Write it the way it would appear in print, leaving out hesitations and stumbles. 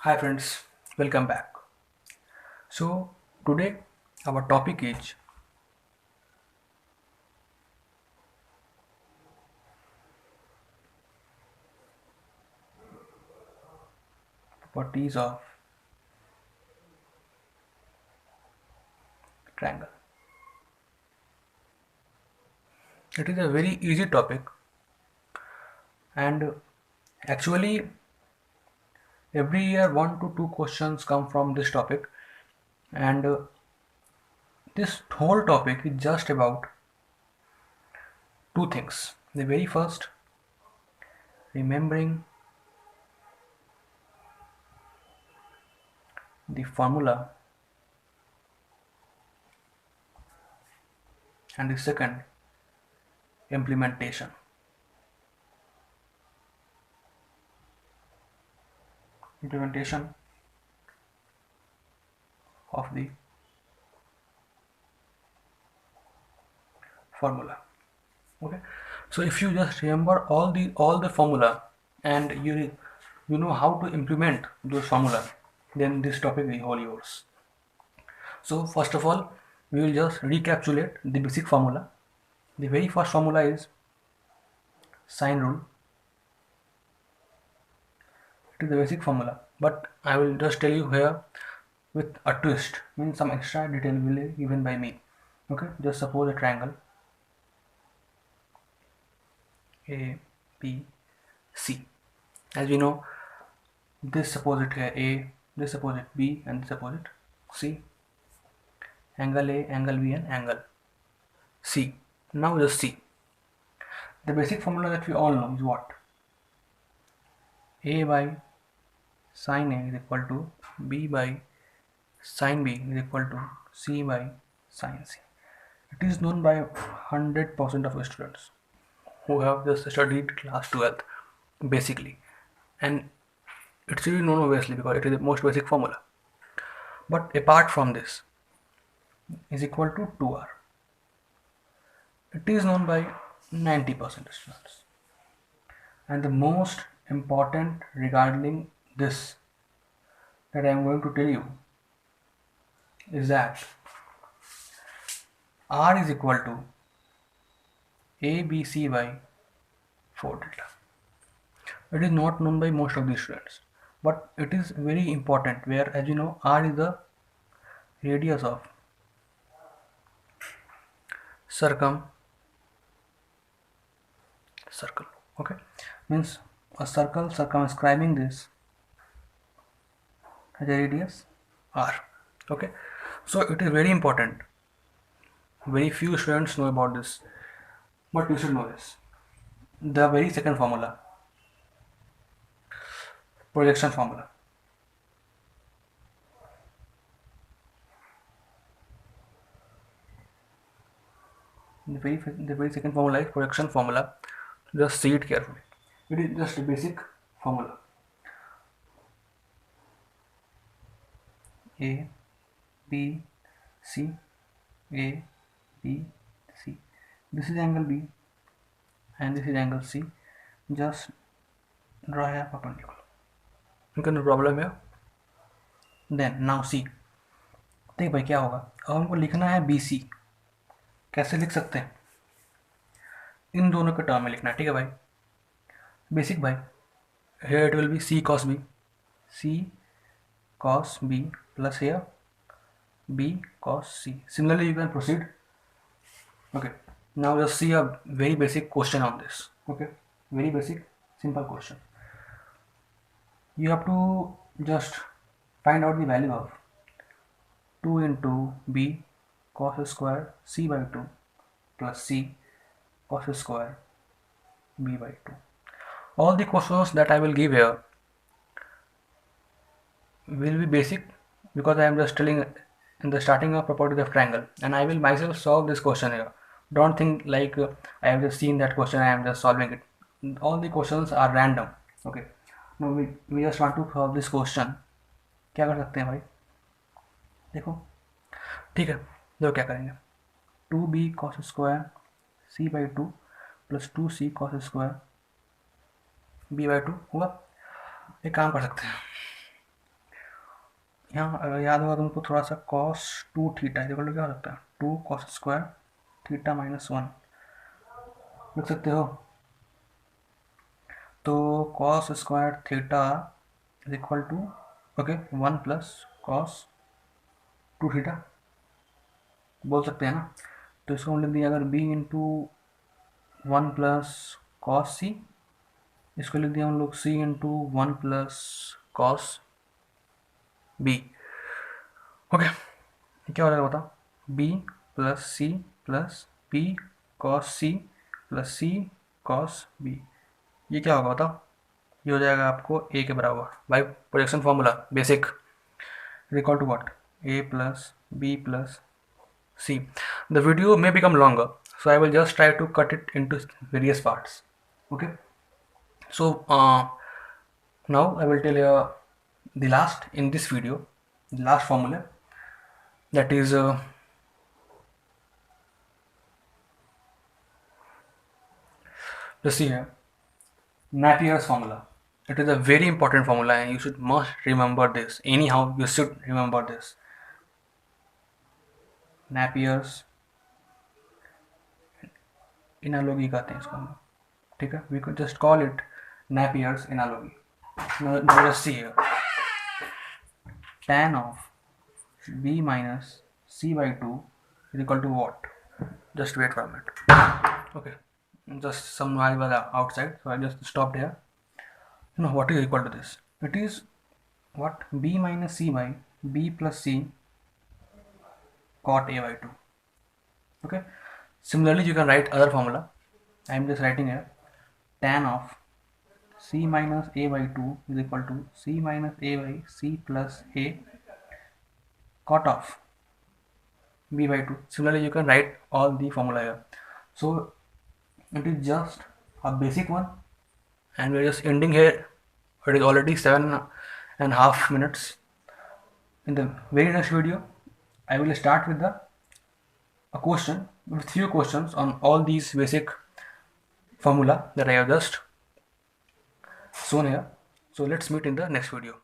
Hi friends, welcome back. So today our topic is properties of triangle. It is a very easy topic and actually every year 1 to 2 questions come from this topic and this whole topic is just about two things. The very first, remembering the formula, and the second, implementation. Implementation of the formula. Okay, so if you just remember all the formula and you know how to implement those formula, then this topic is all yours. So first of all, we will just recapitulate the basic formula. The very first formula is sine rule. It is the basic formula, but I will just tell you here with a twist, means some extra detail will be given by me. Okay, just suppose a triangle a b c. As we know, this opposite here A, this opposite B, and this opposite C. Angle A, angle B, and angle C. Now just see. The basic formula that we all know is what? A by sine A is equal to B by sine B is equal to C by sine C. It is known by 100% of students who have just studied class 12th basically, and it's really known obviously because it is the most basic formula. But apart from this, is equal to 2r. It is known by 90% students. And the most important regarding this that I am going to tell you is that r is equal to ABC by 4 delta. It is not known by most of the students, but it is very important where, as you know, r is the radius of circle. Okay, means a circle circumscribing this has a radius r. Okay, so it is very important. Very few students know about this, but you should know this. The very second formula, projection formula. The very second formula is projection formula. Just see it carefully. It is just a basic formula. A, B, C, A, B, C. This is angle B and this is angle C. Just draw a perpendicular. Okay, no problem here. Then now C. देख भाई क्या होगा, अब हमको लिखना है B C. कैसे लिख सकते हैं? इन दोनों के टर्म में लिखना है, ठीक है भाई. बेसिक भाई. Here it will be C cos B. C cos B plus here B cos C. Similarly, you can proceed. Okay. Now just see a very basic question on this. Okay. Very basic, simple question. You have to just find out the value of 2 into B cos square C by 2 plus C cos square B by 2. All the questions that I will give here will be basic because I am just telling in the starting of properties of triangle, and I will myself solve this question here. Don't think like I have just seen that question, I am just solving it. All the questions are random. Okay, now we just want to solve this question. क्या कर सकते हैं भाई? देखो, ठीक है, देखो क्या करेंगे. 2b cos square c by 2 plus 2c cos square b by 2 होगा. एक काम कर सकते हैं, यहाँ अगर याद होगा तुमको थोड़ा सा cos 2 थीटा इक्वल टू क्या हो सकता है 2 cos स्क्वायर थीटा माइनस 1 लिख सकते हो। तो cos square theta is equal to okay 1 plus cos 2 theta बोल सकते हैं ना। तो इसको हम लिख दिया अगर b into 1 plus cos C, इसको लिख दिया हम लोग c into 1 plus cos B. Okay क्या हो जाएगा बता, b plus C plus b cos C plus C cos B, ये क्या होगा बताओ, ये हो जाएगा आपको a के बराबर by projection formula basic equal to what a plus b plus c. The video may become longer, so I will just try to cut it into various parts. Okay, so now I will tell you the last in this video, the last formula, that is let's see here, Napier's formula. It is a very important formula and you should must remember this. Anyhow, you should remember this. Napier's analogy कहते हैं इसको हम, ठीक है, we could just call it Napier's analogy. Now let's see here, tan of b minus c by 2 is equal to what? Just wait for a minute. Okay, just some noise was outside, so I just stopped here. Now what is equal to this? It is what, b minus c by b plus c cot a by 2. Okay, similarly you can write other formula. I am just writing here tan of c minus a by 2 is equal to c minus a by c plus a cot of b by 2. Similarly you can write all the formula here. So it is just a basic one and we are just ending here. It is already 7.5 minutes. In the very next video I will start with a question with few questions on all these basic formula that I have just shown here. So let's meet in the next video.